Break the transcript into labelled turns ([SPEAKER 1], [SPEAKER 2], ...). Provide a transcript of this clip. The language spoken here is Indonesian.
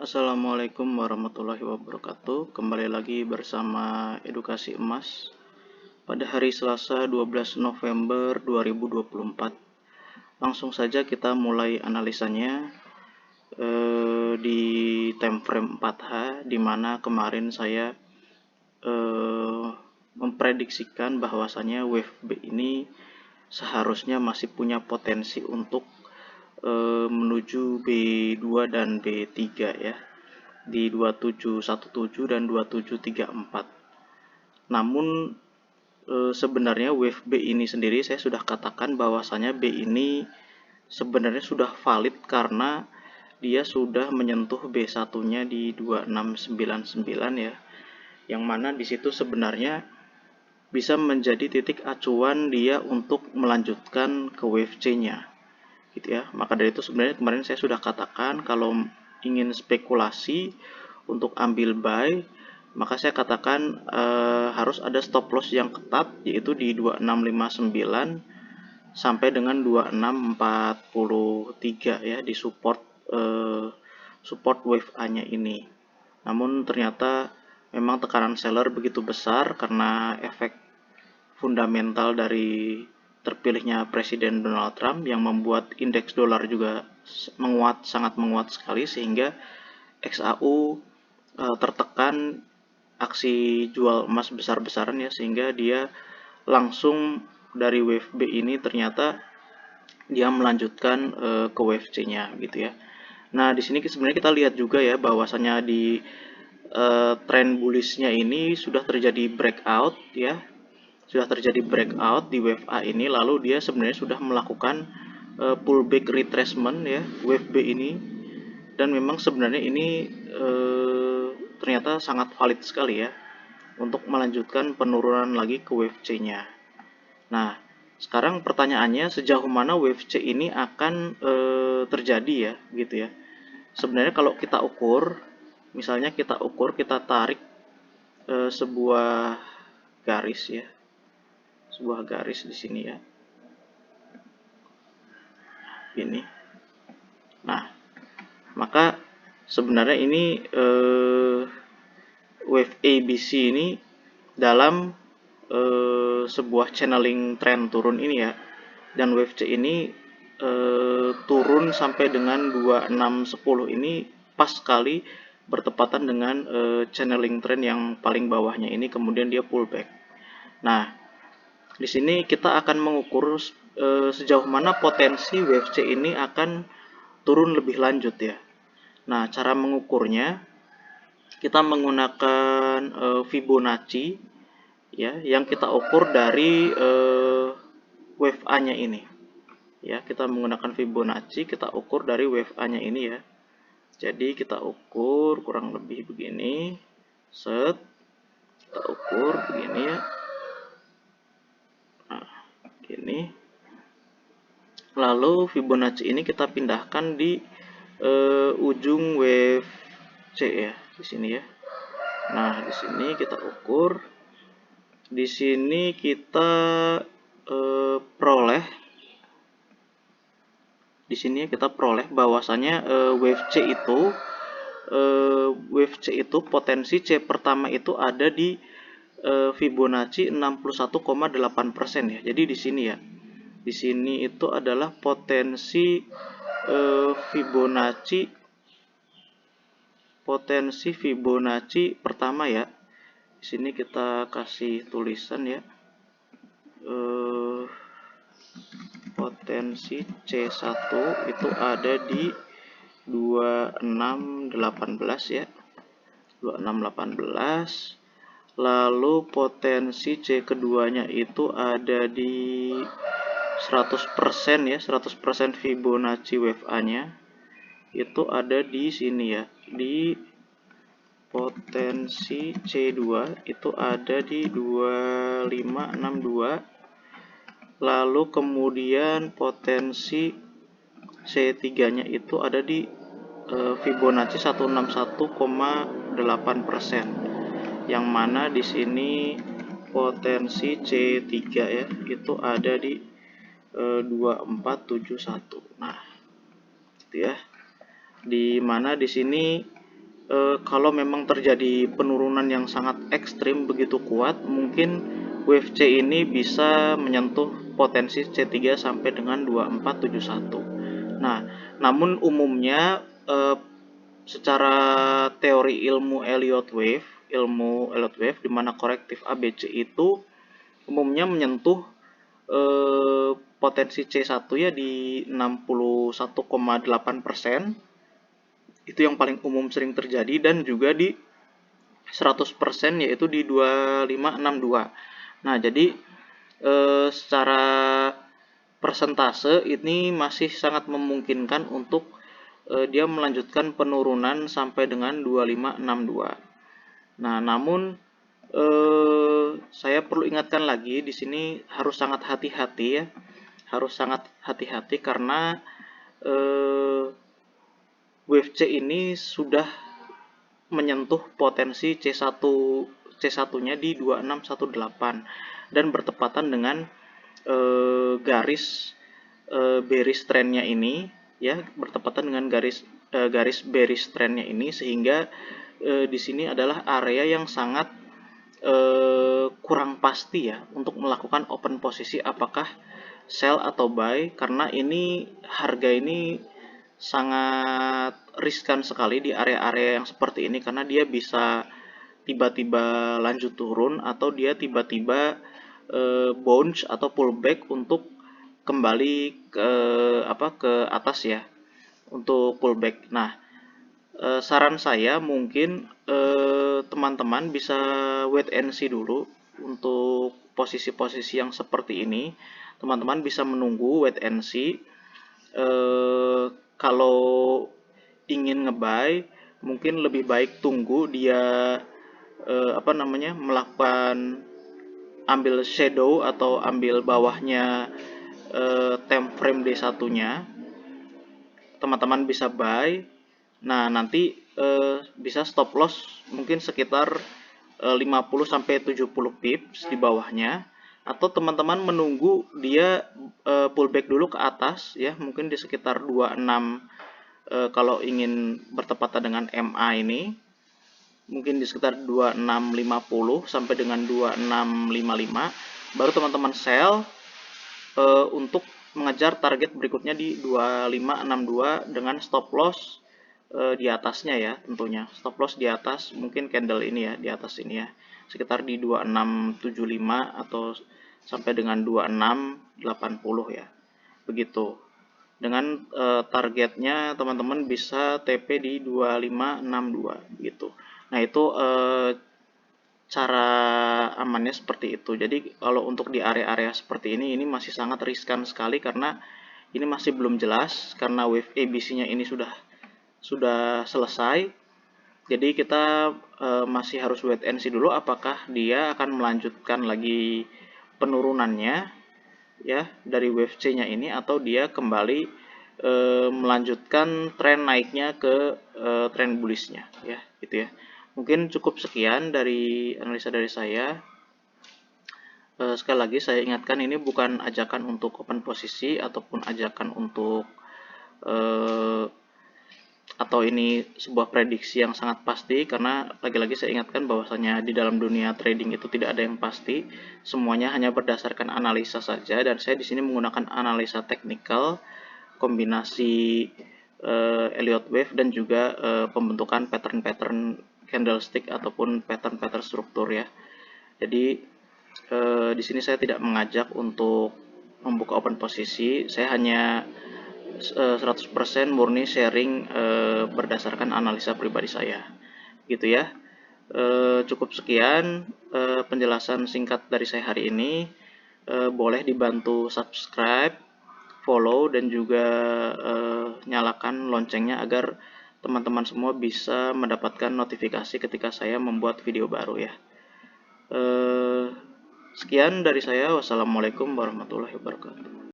[SPEAKER 1] Assalamualaikum warahmatullahi wabarakatuh. Kembali lagi bersama Edukasi Emas pada hari Selasa 12 November 2024. Langsung saja kita mulai analisanya di time frame 4H, di mana kemarin saya memprediksikan bahwasanya wave B ini seharusnya masih punya potensi untuk menuju B2 dan B3 ya, di 2717 dan 2734. Namun sebenarnya wave B ini sendiri saya sudah katakan bahwasanya B ini sebenarnya sudah valid karena dia sudah menyentuh B1-nya di 2699 ya. Yang mana di situ sebenarnya bisa menjadi titik acuan dia untuk melanjutkan ke wave C-nya. Gitu ya. Maka dari itu sebenarnya kemarin saya sudah katakan kalau ingin spekulasi untuk ambil buy, maka saya katakan harus ada stop loss yang ketat, yaitu di 2659 sampai dengan 2643 ya, di support wave A-nya ini. Namun ternyata memang tekanan seller begitu besar karena efek fundamental dari terpilihnya Presiden Donald Trump yang membuat indeks dolar juga sangat menguat sekali, sehingga XAU tertekan aksi jual emas besar-besaran ya, sehingga dia langsung dari wave B ini ternyata dia melanjutkan ke wave C-nya gitu ya. Nah, di sini sebenarnya kita lihat juga ya bahwasanya di tren bullish-nya ini sudah terjadi breakout ya. Sudah terjadi breakout di wave A ini, lalu dia sebenarnya sudah melakukan pullback retracement ya, wave B ini, dan memang sebenarnya ini ternyata sangat valid sekali ya untuk melanjutkan penurunan lagi ke wave C-nya. Nah, sekarang pertanyaannya sejauh mana wave C ini akan terjadi ya, gitu ya. Sebenarnya kalau kita ukur, misalnya kita tarik sebuah garis ya, sebuah garis di sini ya, ini. Nah, maka sebenarnya ini wave ABC ini dalam sebuah channeling trend turun ini ya, dan wave C ini turun sampai dengan 2610 ini pas sekali bertepatan dengan channeling trend yang paling bawahnya ini, kemudian dia pullback. Nah, di sini kita akan mengukur sejauh mana potensi wave C ini akan turun lebih lanjut ya. Nah, cara mengukurnya kita menggunakan Fibonacci ya, yang kita ukur dari wave A-nya ini. Ya, kita menggunakan Fibonacci, kita ukur dari wave A-nya ini ya. Jadi kita ukur kurang lebih begini. Set. Kita ukur begini ya. Nah, gini. Lalu Fibonacci ini kita pindahkan di ujung wave C ya, di sini ya. Nah, di sini kita ukur. Di sini kita peroleh bahwasanya wave C itu potensi C pertama itu ada di Fibonacci 61,8% ya. Jadi di sini ya. Di sini itu adalah potensi Fibonacci pertama ya. Di sini kita kasih tulisan ya. Potensi C1 itu ada di 2618 ya. 2618. Lalu potensi C keduanya itu ada di 100% ya, 100% Fibonacci wave A-nya itu ada di sini ya, di potensi C2 itu ada di 2562. Lalu kemudian potensi C3-nya itu ada di Fibonacci 161,8%. Yang mana di sini potensi C3 ya itu ada di 2471. Nah, gitu ya. Di mana di sini kalau memang terjadi penurunan yang sangat ekstrim begitu kuat, mungkin wave C ini bisa menyentuh potensi C3 sampai dengan 2471. Nah, namun umumnya secara teori ilmu Elliott wave di mana korektif ABC itu umumnya menyentuh potensi C1 ya di 61,8%. Itu yang paling umum sering terjadi, dan juga di 100% yaitu di 2562. Nah, jadi secara persentase ini masih sangat memungkinkan untuk dia melanjutkan penurunan sampai dengan 2562. Nah, namun saya perlu ingatkan lagi di sini harus sangat hati-hati ya. Harus sangat hati-hati karena wave C ini sudah menyentuh potensi C1-nya di 2618 dan bertepatan dengan garis bearish trendnya ini ya, bertepatan dengan garis bearish trendnya ini, sehingga di sini adalah area yang sangat kurang pasti ya untuk melakukan open posisi apakah sell atau buy, karena ini harga ini sangat riskan sekali di area-area yang seperti ini, karena dia bisa tiba-tiba lanjut turun atau dia tiba-tiba bounce atau pullback untuk kembali ke atas ya, untuk pullback. Nah, saran saya mungkin teman-teman bisa wait and see dulu untuk posisi-posisi yang seperti ini. Teman-teman bisa menunggu, wait and see. Kalau ingin ngebuy, mungkin lebih baik tunggu dia melakukan ambil shadow atau ambil bawahnya time frame D1-nya. Teman-teman bisa buy. Nah, nanti bisa stop loss mungkin sekitar 50 sampai 70 pips di bawahnya, atau teman-teman menunggu dia pullback dulu ke atas ya, mungkin di sekitar 26 kalau ingin bertepatan dengan MA ini mungkin di sekitar 2650 sampai dengan 2655, baru teman-teman sell untuk mengejar target berikutnya di 2562 dengan stop loss di atasnya ya, tentunya stop loss di atas mungkin candle ini ya, di atas ini ya, sekitar di 2675 atau sampai dengan 2680 ya, begitu. Dengan targetnya teman-teman bisa TP di 2562 gitu. Nah, itu cara amannya seperti itu. Jadi kalau untuk di area-area seperti ini masih sangat riskan sekali karena ini masih belum jelas, karena wave ABC-nya ini sudah selesai. Jadi kita masih harus wait and see dulu apakah dia akan melanjutkan lagi penurunannya ya dari wave C-nya ini, atau dia kembali melanjutkan tren naiknya ke tren bullish-nya ya, gitu ya. Mungkin cukup sekian dari analisa dari saya. Sekali lagi saya ingatkan, ini bukan ajakan untuk open posisi ataupun ajakan untuk atau ini sebuah prediksi yang sangat pasti, karena lagi-lagi saya ingatkan bahwasanya di dalam dunia trading itu tidak ada yang pasti, semuanya hanya berdasarkan analisa saja, dan saya di sini menggunakan analisa teknikal kombinasi Elliott wave dan juga pembentukan pattern-pattern candlestick ataupun pattern-pattern struktur ya. Jadi di sini saya tidak mengajak untuk membuka open posisi, saya hanya 100% murni sharing berdasarkan analisa pribadi saya, gitu ya. Cukup sekian penjelasan singkat dari saya hari ini. Boleh dibantu subscribe, follow, dan juga nyalakan loncengnya agar teman-teman semua bisa mendapatkan notifikasi ketika saya membuat video baru ya. Sekian dari saya. Wassalamualaikum warahmatullahi wabarakatuh.